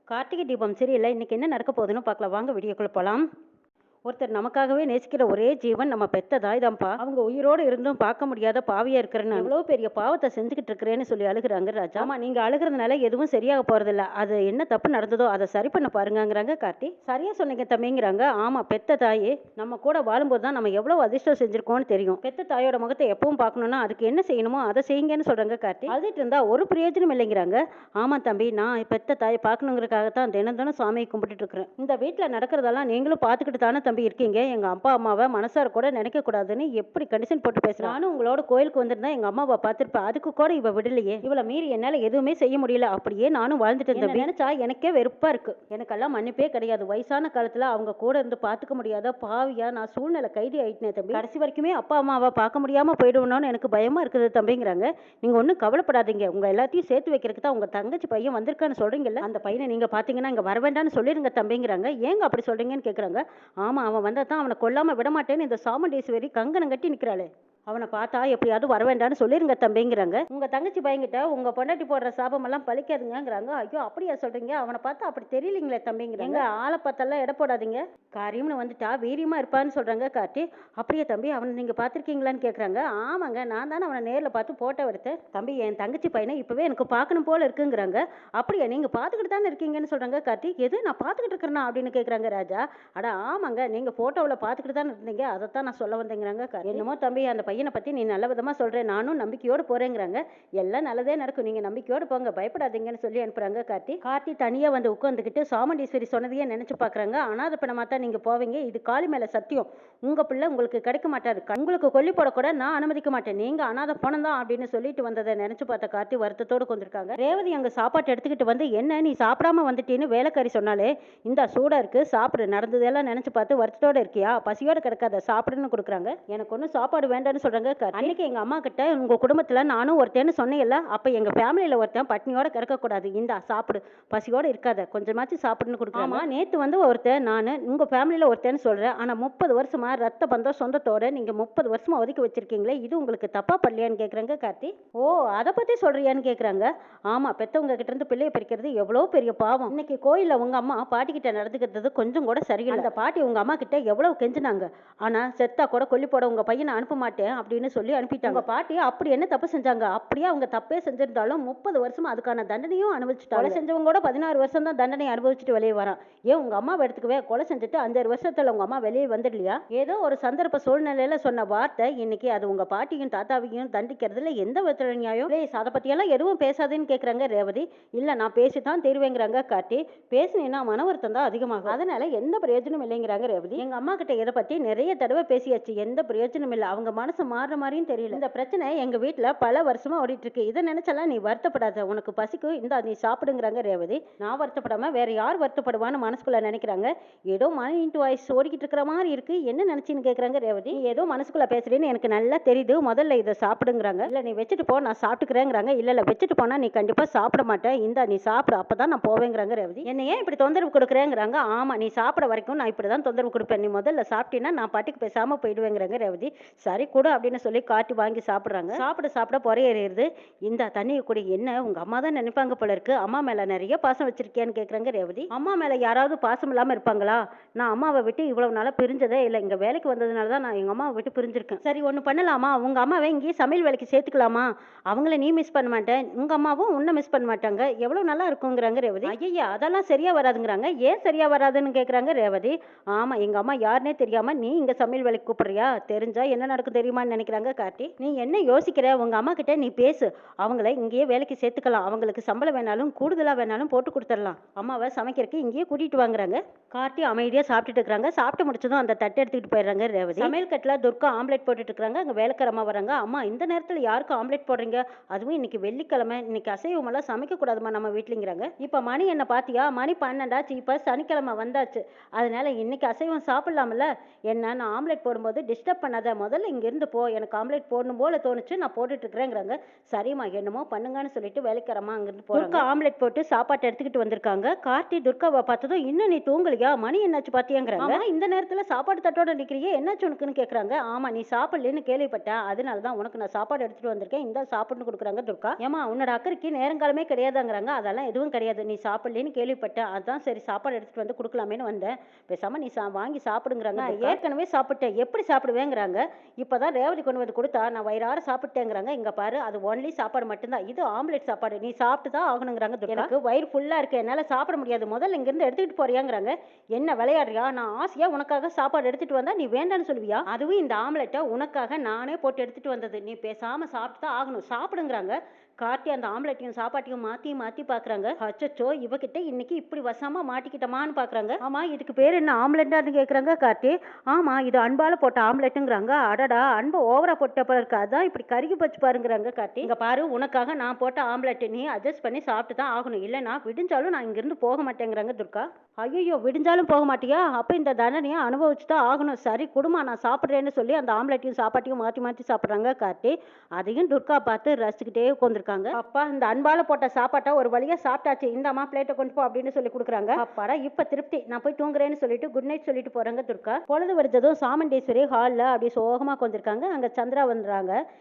கார்த்திகை தீபம் சீரியல்ல இன்னைக்கு என்ன நடக்க போகுதுன்னு பார்க்கலாம். வாங்க வீடியோக்குள்ள போலாம். ஒருத்தர் நமக்காகவே நேசிக்கிற ஒரே ஜீவன் நம்ம பெத்த தாய் தான்ப்பா. அவங்க உயிரோடு இருந்தும் பார்க்க முடியாத பாவியா இருக்கிறேன்னு எவ்வளோ பெரிய பாவத்தை செஞ்சுக்கிட்டு இருக்கிறேன்னு சொல்லி அழுகுறாங்க ராஜா. ஆமா, நீங்க அழுகிறதுனால எதுவும் சரியாக போறதில்ல. அது என்ன தப்பு நடந்ததோ அதை சரி பண்ண பாருங்கங்கிறாங்க கார்த்தி. சரியா சொன்னீங்க தம்பிங்கிறாங்க. ஆமா, பெத்த தாயே நம்ம கூட வாழும்போது தான் நம்ம எவ்வளவு அதிர்ஷ்டம் செஞ்சிருக்கோம்னு தெரியும். பெத்த தாயோட முகத்தை எப்பவும் பார்க்கணும்னா அதுக்கு என்ன செய்யணுமோ அதை செய்யுங்கன்னு சொல்றாங்க கார்த்தி. அழுதுட்டு இருந்தா ஒரு பிரயோஜனம் இல்லைங்கிறாங்க. ஆமா தம்பி, நான் பெத்த தாயை பார்க்கணுங்கிறதுக்காகத்தான் தினம் தினம் சாமியை கும்பிட்டுட்டு இருக்கிறேன். இந்த வீட்டில் நடக்கிறதெல்லாம் நீங்களும் பார்த்துக்கிட்டு தானே தம்பி இருக்கீங்க. எங்க அப்பா அம்மாவை மனசார கூட நினைக்க கூடாதுன்னு எப்படி கண்டிஷன் போட்டு பேசுறேன். நானும் உங்களோட கோயிலுக்கு வந்திருந்தா எங்க அம்மாவை பார்த்திருப்பேன். அதுக்கு கூட இவ விடலையே. இவளை மீறி என்னால எதுவுமே செய்ய முடியல. அப்படியே நானும் வாழ்ந்துட்டு இருந்தேன். நினைச்சா எனக்கே வெறுப்பா இருக்கு. எனக்கெல்லாம் மன்னிப்பே கிடையாது. வயசான காலத்துல அவங்க கூட இருந்து பார்த்துக்க முடியாத பாவியா நான் சூழ்நிலை கைதி ஆயிட்டேன் தம்பி. கடைசி வரைக்குமே அப்பா அம்மாவை பார்க்க முடியாம போயிடுவோம்னு எனக்கு பயமா இருக்குது தம்பிங்கிறாங்க. நீங்க ஒன்றும் கவலைப்படாதீங்க. உங்க எல்லாத்தையும் சேர்த்து வைக்கிறதுக்கு தான் உங்க தங்கச்சி பையன் வந்திருக்கான்னு சொல்றீங்கல்ல, அந்த பையனை நீங்க பாத்தீங்கன்னா இங்க வர வேண்டாம்னு சொல்லிருங்க தம்பிங்கிறாங்க. ஏங்க அப்படி சொல்றீங்கன்னு கேக்குறாங்க. ஆமா, அவன் வந்தா தான் அவனை கொல்லாம விட மாட்டேன்னு இந்த சாமுண்டீஸ்வரி கங்கணம் கட்டி நிக்கிறாளே, அவனை பார்த்தா எப்படியாவது வர வேண்டாம்னு சொல்லிருங்க தம்பிங்கிறாங்க. உங்க தங்கச்சி பையன்கிட்ட உங்க பொண்டாட்டி போடுற சாபமெல்லாம் பழிக்காதுங்கிறாங்க. ஐயோ, அப்படியா சொல்றீங்க? அவனை பார்த்தா அப்படி தெரியலீங்களே தம்பிங்கிறாங்க. ஆளை பார்த்தெல்லாம் எடை போடாதீங்க. காரியம்னு வந்துட்டா வீரியமா இருப்பான்னு சொல்றாங்க கார்த்தி. அப்படியே தம்பி, அவனை நீங்க பாத்திருக்கீங்களான்னு கேக்குறாங்க. ஆமாங்க, நான் தானே அவனை நேரில் பார்த்து போட்டோ எடுத்தேன் தம்பி. என் தங்கச்சி பையனை இப்பவே எனக்கு பார்க்கணும் போல இருக்குங்கிறாங்க. அப்படியே நீங்க பாத்துக்கிட்டு தானே இருக்கீங்கன்னு சொல்றாங்க கார்த்தி. எது நான் பாத்துக்கிட்டு இருக்கிறேன்னா அப்படின்னு கேக்குறாங்க ராஜா. அட ஆமாங்க, நீங்க போட்டோவில் பாத்துக்கிட்டு தானே இருந்தீங்க, அதைத்தான் நான் சொல்ல வந்தேங்கிறாங்க. என்னமோ தம்பி, அந்த பையனை பத்தி நீ நல்ல விதமா சொல்ற, நானும் நம்பிக்கையோடு போறேங்கிறாங்க. எல்லாம் நல்லதே நடக்கும், நீங்க நம்பிக்கையோடு போங்க, பயப்படாதீங்கன்னு சொல்லி அனுப்புறாங்க கார்த்தி. கார்த்தி தனியா வந்து உட்காந்துக்கிட்டு சாமுண்டீஸ்வரி சொன்னதையே நினைச்சு பாக்குறாங்க. அனாதை பணமா தான் நீங்க போவீங்க, இது காளி மேல சத்தியம். உங்க பிள்ளை உங்களுக்கு கிடைக்க மாட்டாரு. உங்களுக்கு கொல்லி போடக்கூட நான் அனுமதிக்க மாட்டேன். நீங்க அனாதை பணம் தான் அப்படின்னு சொல்லிட்டு வந்ததை நினைச்சு பார்த்த கார்த்தி வருத்தத்தோடு கொண்டிருக்காங்க. ரேவதி அங்க சாப்பாட்டு எடுத்துக்கிட்டு வந்து, என்ன நீ சாப்பிடாம வந்துட்டேன்னு வேலைக்காரி சொன்னாலே, இந்த சூடா இருக்கு சாப்பிடு, நடந்ததெல்லாம் நினைச்சு பார்த்து வருத்தத்தோட இருக்கியா, பசியோட கிடக்காத, சாப்பிடுன்னு கொடுக்குறாங்க. எனக்கு ஒன்றும் சாப்பாடு வேண்டாம்னு சொல்றாங்க. அன்னைக்கு எங்க அம்மா கிட்ட உங்க குடும்பத்துல நானும் ஒருத்தேன்னு சொன்னேன்ல, அப்ப எங்க ஃபேமிலியில ஒருத்தன் பட்னியோட கிடக்க கூடாது, இந்தா சாப்பிடு, பசியோட இருக்காத, கொஞ்சமாச்சும் சாப்பிடுன்னு கொடுக்குறாங்க. ஆமா, நேத்து வந்து ஒருத்தன் நான் உங்க ஃபேமிலியில ஒருத்தேன்னு சொல்றேன். ஆனா 30 வருஷமா ரத்த பந்தம் சொந்தத்தோட நீங்க 30 வருஷமா ஒதுக்கி வச்சிருக்கீங்களே, இது உங்களுக்கு தப்பா படலையான்னு கேக்குறாங்க கார்த்தி. ஓ, அதை பத்தி சொல்றியான்னு கேக்குறாங்க. ஆமா, பெத்தவங்க கிட்ட இருந்து பிள்ளைய பிரிக்கிறது எவ்வளவு பெரிய பாவம். இன்னைக்கு கோயில்ல உங்க அம்மா பாட்டி கிட்ட நடந்துக்கிறது கொஞ்சம் கூட சரியில்லை. அந்த பாட்டி உங்க அம்மா கிட்ட எவ்வளவு கெஞ்சினாங்க. ஆனா செத்தா கூட கொல்லி போட உங்க பையனை அனுப்ப மாட்டேன் அப்படின்னு சொல்லி அனுப்பிட்டாங்க. உங்க பாட்டி அப்படி என்ன தப்பு செஞ்சாங்க? அப்படியே அவங்க தப்பே செஞ்சிருந்தாலும் 30 வருஷமா அதுக்கான தண்டனையும் அனுபவிச்சுட்டாங்க. கொலை செஞ்சவங்க கூட 16 வருஷம் தான் தண்டனை அனுபவிச்சுட்டு வெளியே வரான். ஏன் உங்க அம்மா எடுத்துக்கவே, கொலை செஞ்சுட்டு 5 வருஷத்துல உங்க அம்மா வெளியே வந்துடலையா? ஏதோ ஒரு சந்தர்ப்ப சூழ்நிலையில சொன்ன வார்த்தை இன்னைக்கு அது உங்க பாட்டியும் தாத்தாவையும் தண்டிக்கிறதுல எந்த விதத்துல நியாயம்? அதை பத்தியெல்லாம் எதுவும் பேசாதுன்னு கேக்குறாங்க ரேவதி. இல்ல, நான் பேசித்தான் தீர்வேங்கிறாங்க கார்த்தி. பேசினீங்கன்னா மன வருத்தம் தான் அதிகமாகும், அதனால எந்த பிரயோஜனம் இல்லைங்கிறாங்க ரேவதி. எங்க அம்மா கிட்ட இதை பத்தி நிறைய தடவை பேசியாச்சு, எந்த பிரயோஜனம் இல்லை. அவங்க மனசு மாறுற மாதிரியும் தெரியல. இந்த பிரச்சனை எங்க வீட்டுல பல வருஷமா ஓடிட்டு இருக்கு. இதை நினைச்சாலாம் நீ வருத்தப்படாத, உனக்கு பசிக்கும், இந்த நீ சாப்பிடுங்கிறாங்க ரேவதி. நான் வருத்தப்படாம வேற யார் வருத்தப்படுவான்னு மனசுக்குள்ள நினைக்கிறாங்க. ஏதோ மைண்ட் வாய்ஸ் ஓடிக்கிட்டு இருக்கிற மாதிரி இருக்கு, என்ன நினைச்சின்னு கேக்குறாங்க ரேவதி. நீ ஏதோ மனசுக்குள்ள பேசுறேன்னு எனக்கு நல்லா தெரியுது, முதல்ல இதை சாப்பிடுங்கிறாங்க. இல்ல நீ வச்சுட்டு போ, நான் சாப்பிட்டுக்கிறேங்கிறாங்க. இல்ல வச்சுட்டு போனா நீ கண்டிப்பா சாப்பிட மாட்டேன், இந்த நீ சாப்பிடு, அப்பதான் நான் போவேங்கிறாங்க ரேவதி. என்ன ஏன் இப்படி தொந்தரவு கொடுக்குறேங்கிறாங்க. ஆமா, நீ சாப்பிட வரைக்கும் நான் இப்படிதான் தொந்தரவு கொடுப்பேன், நீ முதல்ல சாப்பிட்டீங்கன்னா நான் பாட்டுக்கு பேசாம போயிடுவேங்கிறாங்க ரேவதி. சரி கூட அப்படின்னு சொல்லி காட்டி வாங்கி சாப்பிடுறாங்க. சாப்பிட சாப்பிட பொறையேறிடுது. இந்த தண்ணியை குடி. என்ன உங்க அம்மா தான் நினைப்பாங்க போல இருக்கு, அம்மா மேல நிறைய பாசம் வச்சிருக்கேன்னு கேக்குறாங்க ரேவதி. அம்மா மேல யாராவது பாசம் இல்லாம இருப்பாங்களா? நான் அம்மாவை விட்டு இவ்வளவு நாளா பிரிஞ்சதே இல்லை, இங்க வேலைக்கு வந்ததுனால தான் நான் எங்க அம்மாவை விட்டு பிரிஞ்சிருக்கேன். சரி, ஒண்ணு பண்ணலாமா, உங்க அம்மாவை இங்கேயே சமையல் வேலைக்கு சேர்த்துக்கலாமா? அவங்கள நீ மிஸ் பண்ண மாட்டேன், உங்க அம்மாவும் உன்னை மிஸ் பண்ண மாட்டாங்க, எவ்வளவு நல்லா இருக்குங்கிறாங்க ரேவதி. ஐயா, அதெல்லாம் சரியா வராதுங்கிறாங்க. ஏன் சரியா வராதுன்னு கேக்குறாங்க ரேவதி. ஆமா, எங்க அம்மா யாருன்னே தெரியாம நீ இங்க சமையல் வேலைக்கு கூப்பிடுறியா? தெரிஞ்சா என்ன நடக்கும் தெரியுமான்னு நினைக்கிறாங்க கார்த்தி. நீ என்ன யோசிக்கிற? உங்க அம்மா கிட்ட நீ பேசு, அவங்கள இங்கேயே வேலைக்கு சேர்த்துக்கலாம், அவங்களுக்கு சம்பளம் வேணாலும் கூடுதலா வேணாலும் போட்டு கொடுத்துடலாம், அம்மாவை சமைக்கிறதுக்கு இங்கேயே கூட்டிட்டு வாங்குறாங்க. கார்த்தி அமைதியா சாப்பிட்டுட்டு இருக்காங்க. சாப்பிட்டு முடிச்சதும் அந்த தட்டை எடுத்துக்கிட்டு போயிடுறாங்க ரேவதி. சமையல் கட்டுல துர்கா ஆம்லெட் போட்டுட்டு இருக்காங்க. அங்க வேலைக்கார அம்மா வராங்க. அம்மா, இந்த நேரத்துல யாருக்கு ஆம்லெட் போடுறீங்க? அதுவும் இன்னைக்கு வெள்ளிக்கிழமை, இன்னைக்கு அசைவம் எல்லாம் சமைக்க கூடாதுமா நம்ம வீட்டுலங்கிறாங்க. இப்ப மணி என்ன பாத்தியா? மணி 12 ஆச்சு, இப்ப சனிக்கிழமை வந்தாச்சு, அதனால இன்னைக்கு அசைவம் சாப்பிடலாம்ல. என்ன, நான் ஆம்லெட் போடும்போது டிஸ்டர்ப் பண்ணாத, முதல்ல இங்க இருந்து இங்கிருந்து போ, எனக்கு ஆம்லெட் போடணும் போல தோணுச்சு, நான் போட்டுட்டு இருக்கிறேங்கிறாங்க. சரிம்மா என்னமோ பண்ணுங்கன்னு சொல்லிட்டு வேலைக்காரம்மா அங்கிருந்து போறாங்க. துர்கா ஆம்லெட் போட்டு சாப்பாட்டை எடுத்துக்கிட்டு வந்திருக்காங்க. கார்த்தி துர்காவை பார்த்ததும், இன்னும் நீ தூங்கலையா, மணி என்னாச்சு பாத்தியாங்கிறாங்க. இந்த நேரத்துல சாப்பாடு தட்டோட நிக்கிறியே, என்னாச்சு உனக்குன்னு கேக்குறாங்க. ஆமா நீ சாப்பிடலன்னு கேள்விப்பட்டேன், அதனாலதான் உனக்கு நான் சாப்பாடு எடுத்துட்டு வந்திருக்கேன், இந்த சாப்பிட்டு கொடுக்குறாங்க துர்கா. ஏமா உன்னோட அக்கறைக்கு நேரங்காலமே கிடையாதுங்கிறாங்க. அதெல்லாம் எதுவும் கிடையாது, நீ சாப்பிடலன்னு கேள்விப்பட்டேன், அதான் சரி சாப்பாடு எடுத்துட்டு வந்து கொடுக்கலாமேன்னு வந்தேன், பேசாம நீ வாங்கி சாப்பிடுங்கிறாங்க. ஏற்கனவே சாப்பிட்டேன், எப்படி சாப்பிடுவேங்கிறாங்க. இப்பதான் ரேவதி கொண்டு வந்து கொடுத்தா நான் வயிறார சாப்பிட்டேங்கிறாங்க. இங்க பாரு, அது ஒன்லி சாப்பாடு மட்டும்தான், இது ஆம்லெட் சாப்பாடு, நீ சாப்பிட்டு தான் ஆகணுங்கிறாங்க. எனக்கு வயிறு ஃபுல்லா இருக்கு, என்னால சாப்பிட முடியாது, முதல்ல இங்க இருந்து எடுத்துக்கிட்டு போறியாங்கிறாங்க. என்ன விளையாடுறியா, நான் ஆசையா உனக்காக சாப்பாடு எடுத்துட்டு வந்தா நீ வேண்டான்னு சொல்லுவியா, அதுவும் இந்த ஆம்லெட்டை உனக்காக நானே போட்டு எடுத்துட்டு வந்தது, நீ பேசாம சாப்பிட்டு தான் ஆகணும், சாப்பிடுங்கிறாங்க. கார்த்தி அந்த ஆம்லெட்டையும் சாப்பாட்டையும் மாத்தி மாத்தி பாக்குறாங்க. அச்சச்சோ இவகிட்ட இன்னைக்கு இப்படி வசமா மாட்டிக்கிட்டமான்னு பாக்குறாங்க. ஆமா இதுக்கு பேர் என்ன ஆம்லெட்டான்னு கேக்குறாங்க கார்த்தி. ஆமா இது அன்பால போட்ட ஆம்லெட்டுங்கிறாங்க. அடடா அன்பு ஓவரா போட்ட போல இருக்கு, அதான் இப்படி கருகி போச்சு பாருங்கிறாங்க கார்த்தி. இங்க பாரு, உனக்காக நான் போட்ட ஆம்லெட் நீ அட்ஜஸ்ட் பண்ணி சாப்பிட்டு தான் ஆகணும், இல்லைன்னா விடிஞ்சாலும் நான் இங்கிருந்து போக மாட்டேங்கிறாங்க துர்கா. ஐயோ விடிஞ்சாலும் போக மாட்டியா, அப்ப இந்த தண்டனையை அனுபவிச்சு தான் ஆகணும், சரி குடுமா நான் சாப்பிட்றேன்னு சொல்லி அந்த ஆம்லெட்டையும் சாப்பாட்டையும் மாற்றி மாற்றி சாப்பிட்றாங்க கார்த்தி. அதையும் துர்கா பார்த்து ரசிச்சுக்கிட்டே உட்காந்துருக்காங்க. அப்பா இந்த அன்பால போட்ட சாப்பாட்டை ஒரு வழியா சாப்பிட்டாச்சு, இந்தாமா பிளேட்டை கொண்டு போ அப்படின்னு சொல்லி கொடுக்குறாங்க. அப்பாடா இப்ப திருப்தி, நான் போய் தூங்குறேன்னு சொல்லிட்டு குட் நைட் சொல்லிட்டு போறாங்க துர்கா. பொழுது விடுத்ததும் சாமுண்டீஸ்வரி ஹாலில் அப்படியே சோகமா கொஞ்சிருக்காங்க. அங்க சந்திரா வந்துடுறாங்க.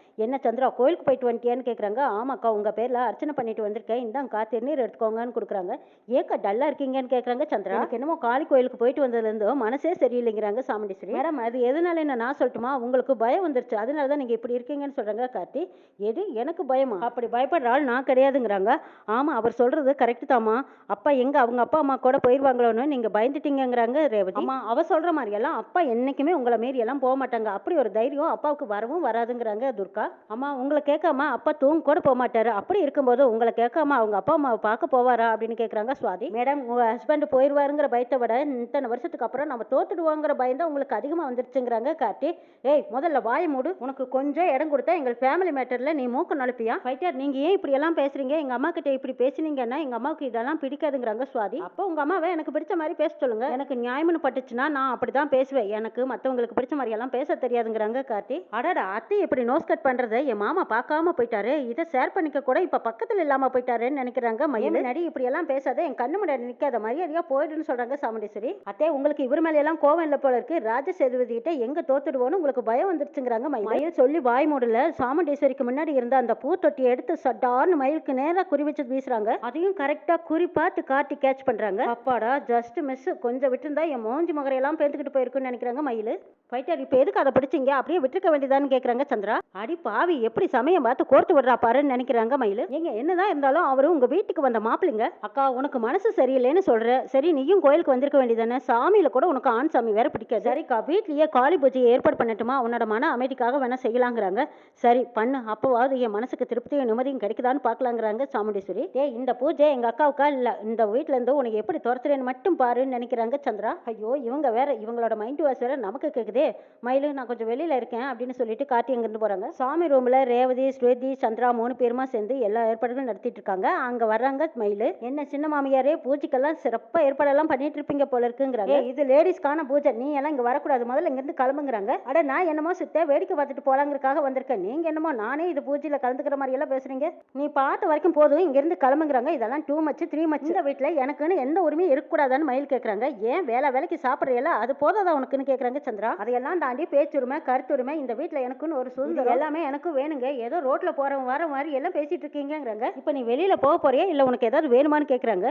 என்ன சந்திரா கோயிலுக்கு போயிட்டு வந்துட்டியான்னு கேட்குறாங்க. ஆமாக்கா உங்க பேர்ல அர்ச்சனை பண்ணிட்டு வந்திருக்கேன், இந்தாங்கக்கா திருநீர் எடுத்துக்கோங்கன்னு கொடுக்குறாங்க. ஏக்கா டல்லா இருக்கீங்கன்னு கேட்குறாங்க சந்திரா. எனக்கு என்னமோ காளி கோயிலுக்கு போயிட்டு வந்ததுலேருந்து மனசே சரியில்லைங்கிறாங்க சாமுண்டீஸ்வரி. மேடம் அது எதனால என்ன நான் சொல்லட்டுமா, உங்களுக்கு பயம் வந்துருச்சு அதனால தான் நீங்க இப்படி இருக்கீங்கன்னு சொல்றாங்க கார்த்தி. எது எனக்கு பயமா, அப்படி பயப்படுற ஆள் நான் கிடையாதுங்கிறாங்க. ஆமா அவர் சொல்றது கரெக்ட் தாமா, அப்பா எங்க அவங்க அப்பா அம்மா கூட போயிடுவாங்களோன்னு நீங்க பயந்துட்டீங்கிறாங்க ரேவதி. அம்மா அவ சொல்ற மாதிரி எல்லாம் அப்பா என்னைக்குமே உங்களை மீறி எல்லாம் போக மாட்டாங்க, அப்படி ஒரு தைரியம் அப்பாவுக்கு வரவும் வராதுங்கிறாங்க துர்கா. அம்மா உங்களை கேட்காம அப்பா தூங்க கூட போக மாட்டாரு, அப்படி இருக்கும்போது உங்களை கேட்காம அவங்க அப்பா அம்மாவை பார்க்க போவாரா அப்படின்னு கேட்குறாங்க சுவாதி. மேடம் உங்க ஹஸ்பண்ட் போயிடுவாருங்கிற பயத்தை விட இத்தனை வருஷத்துக்கு அப்புறம் நம்ம தோத்துடுவோங்கிற பயம் தான் உங்களுக்கு அதிகமா வந்துருச்சுங்கிறாங்க கார்த்தி. ஏய் முதல்ல வாய மூடு, உனக்கு கொஞ்சம் இடம் கொடுத்தா எங்கள் ஃபேமிலி மேட்டர்ல நீ மூக்கு நழுப்பியா. ஃபைட்டர் நீங்க ஏன் இப்படி எல்லாம் பேசுறீங்க, எங்க அம்மா கிட்ட இப்படி பேசுனீங்கன்னா எங்க அம்மாவுக்கு இதெல்லாம் பிடிக்காதுங்கிறாங்க சுவாதி. அப்போ உங்க அம்மாவை எனக்கு பிடிச்ச மாதிரி பேச சொல்லுங்க, எனக்கு நியாயம்னு பட்டுச்சுன்னா நான் அப்படிதான் பேசுவேன், எனக்கு மற்றவங்களுக்கு பிடிச்ச மாதிரி எல்லாம் பேச தெரியாதுங்கிறாங்க கார்த்தி. அடடா அத்தை இப்படி நோஸ் கட் பண்றதை என் மாமா பார்க்காம போயிட்டாரு, இதை ஷேர் பண்ணிக்க கூட இப்ப பக்கத்துல இல்லாம போயிட்டாருன்னு நினைக்கிறாங்க மயில். நடி இப்படி எல்லாம் பேசாத, என் கண்ணு முன்னாடி நிக்காத, மரியாதையா போயிடுன்னு சொல்றாங்க சாமுண்டீஸ்வரி. அத்தே உங்களுக்கு இவர் மேல எல்லாம் கோவம் இல்ல போல இருக்கு, ராஜ சேதுபதி கிட்ட எங்க தோத்துடுவோன்னு உங்களுக்கு பயம் வந்துருச்சுங்கிறாங்க மயில். மயில் சொல்லி வாய் மூடல, சாமுண்டீஸ்வரிக்கு முன்னாடி இருந்த அந்த பூ தொட்டியை எடுத்து சட்டார்னு மயிலுக்கு நேரா குறி வச்சு வீசுறாங்க. அதையும் கரெக்டா குறி பார்த்து காட்டி கேட்ச் பண்றாங்க. அப்பாடா ஜஸ்ட் மிஸ், கொஞ்சம் விட்டுருந்தா என் மோஞ்சி மகரையெல்லாம் பேந்துக்கிட்டு போயிருக்குன்னு நினைக்கிறாங்க மயில். ஃபைட்டர் இப்ப எதுக்கு அதை பிடிச்சிங்க, அப்படியே விட்டுருக்க வேண்டியதான்னு கேட்குறாங்க சந்திரா. அடி பாவி எப்படி சமயம் பார்த்து கோர்த்து விடுறா பாருன்னு நினைக்கிறாங்க மயில். ஏங்க என்னதான் இருந்தாலும் அவரு உங்க வீட்டுக்கு வந்த மாப்பிள்ளைங்க. அக்கா உனக்கு மனசு சரியில்லைன்னு சொல்ற, சரி நீயும் கோயிலுக்கு வந்திருக்க வேண்டியதானே, சாமியில கூட உனக்கு ஆண் சாமி வேற பிடிக்காது. சரிக்கா வீட்லயே காளி பூஜையை ஏற்பாடு பண்ணட்டுமா, உன்னோட மன அமைதிக்காக வேணா செய்யலாங்கிறாங்க. சரி பண்ணு, அப்பவாவது என் மனசுக்கு திருப்தியும் நிம்மதியும் கிடைக்குதான்னு பாக்கலாங்கிறாங்க சாமுண்டீஸ்வரி. இந்த பூஜை எங்க அக்காவுக்கா இல்ல, இந்த வீட்டுல இருந்து உனக்கு எப்படி துரத்துறேன்னு மட்டும் பாருன்னு நினைக்கிறாங்க சந்திரா. ஐயோ இவங்க வேற, இவங்களோட மைண்ட் வாஷ் வேற நமக்கு கேக்குதே. மயிலு நான் கொஞ்சம் வெளியில இருக்கேன் அப்படின்னு சொல்லிட்டு கார்த்தி அங்கிருந்து போறாங்க. சாமி ரூம்ல ரேவதி ஸ்வேதி சந்திரா 3 பேருமா சேர்ந்து எல்லா ஏற்பாடுகளும் நடத்திட்டு இருக்காங்க. அங்க வர்றாங்க மயிலு. என்ன சின்ன மாமியாரே பூஜைக்கெல்லாம் சிறப்பா ஏற்பாடெல்லாம் பண்ணிட்டு இருப்பீங்க போல இருக்குங்கிறாங்க. இது லேடிஸ்க்கான பூஜை, நீ எல்லாம் இங்க வரக்கூடாது, முதல்ல இங்க இருந்து கிளம்புங்கிறாங்க. அட நான் என்னமோ சித்த வேடிக்கை பார்த்துட்டு போலாங்கிறதுக்காக வந்திருக்கேன், நீங்க என்னமோ நானே இது பூஜையில கலந்துக்கிற மாதிரி எல்லாம் பேசுறீங்க, நீ பார்த்த வரைக்கும் போதும், இங்க இருந்து கிளம்புங்கிறாங்க. இதெல்லாம் 2 மச் 3 மச், இந்த வீட்டுல எனக்குன்னு எந்த உரிமையும் இருக்கக்கூடாதான்னு மயில் கேட்கறாங்க. ஏன் வேலைக்கு சாப்பிடுறீல அது போதாதா உனக்குன்னு கேட்கறாங்க சந்திரா. அதையெல்லாம் தாண்டி பேச்சுரிமை கருத்துரிமை, இந்த வீட்டுல எனக்குன்னு ஒரு சுதந்திரம் எல்லாமே எனக்கு வேணுங்க, ஏதோ ரோட்ல போறவங்க வர மாதிரி எல்லாம் பேசிட்டு இருக்கீங்கிறாங்க. இப்ப நீ வெளியில போக போறியா இல்ல உனக்கு ஏதாவது வேணுமான்னு கேக்குறாங்க.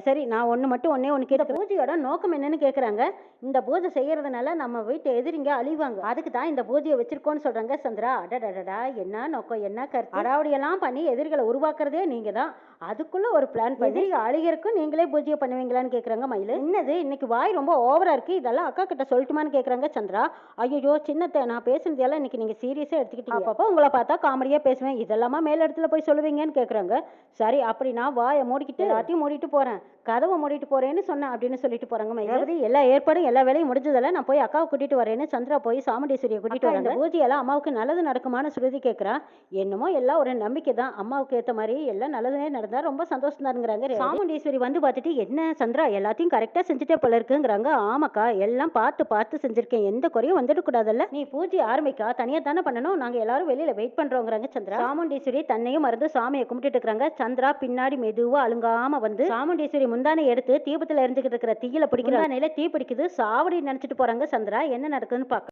சரி நான் ஒன்னே ஒன்னு கேட்க, பூஜையோட நோக்கம் என்னன்னு கேக்குறாங்க. இந்த பூஜை செய்யறதுனால நம்ம வீட்டு எதிரிங்க அழிவாங்க, அதுக்கு தான் இந்த பூஜையை வச்சிருக்கோன்னு சொல்றாங்க சந்திரா. அடடடா என்ன நோக்கம் என்ன கருத்து, அடாவடியெல்லாம் பண்ணி எதிரிகளை உருவாக்குறதே நீங்க தான், அதுக்குள்ள ஒரு பிளான் பண்ணி அழிகிறதுக்கும் நீங்களே பூஜையை பண்ணுவீங்களான்னு கேக்குறாங்க மயில். என்னது இன்னைக்கு வாய் ரொம்ப ஓவரா இருக்கு, இதெல்லாம் அக்கா கிட்ட சொல்லட்டுமான்னு கேக்குறாங்க சந்திரா. ஐயோ சின்னத்தை நான் பேசுனதெல்லாம் இன்னைக்கு நீங்க சீரியஸா எடுத்துக்கிட்டீங்க, அப்பப்போ உங்களை பார்த்தா காமெடியா பேசுவேன், இதெல்லாமா மேல இடத்துல போய் சொல்லுவீங்கன்னு கேக்குறாங்க. சரி அப்படி நான் வாயை மூடிக்கிட்டு எல்லாத்தையும் மூடிட்டு போறேன், கதவை மூடிட்டு போறேன்னு சொன்னேன் அப்படின்னு சொல்லிட்டு போறாங்க மயில். எல்லா ஏற்பாடும் எல்லா வேலையும் முடிஞ்சதில்ல, நான் போய் அக்காவை கூட்டிட்டு வரேன்னு சந்திரா போய் சாமுண்டீஸ்வரியை கூட்டிட்டு வராங்க. பூஜையெல்லாம் அம்மாவுக்கு நல்லது நடக்குமான்னு ஸ்ருதி கேட்கிறா. என்னமோ எல்லாம் ஒரு நம்பிக்கை தான், அம்மாவுக்கு ஏற்ற மாதிரி எல்லாம் நல்லதுனே நடந்து நடந்தா ரொம்ப சந்தோஷம் தானுங்கிறாங்க சாமுண்டீஸ்வரி. வந்து பார்த்துட்டு, என்ன சந்திரா எல்லாத்தையும் கரெக்டா செஞ்சுட்டே போல இருக்குங்கிறாங்க. ஆமாக்கா, எல்லாம் பார்த்து பார்த்து செஞ்சிருக்கேன், எந்த குறையும் வந்துடக்கூடாதுல்ல. நீ பூஜை ஆரம்பிக்கா, தனியா தானே பண்ணணும், நாங்க எல்லாரும் வெளியில வெயிட் பண்றோங்கிறாங்க சந்திரா. சாமுண்டீஸ்வரி தன்னையும் மறந்து சாமியை கும்பிட்டுட்டு இருக்காங்க. சந்திரா பின்னாடி மெதுவா அழுங்காம வந்து சாமுண்டீஸ்வரி முந்தானை எடுத்து தீபத்துல எரிஞ்சுக்கிட்டு இருக்கிற தீயில பிடிக்கிற நிலை தீ பிடிக்குது. சாவடி நினைச்சிட்டு போறாங்க சந்திரா. என்ன நடக்குதுன்னு பார்க்க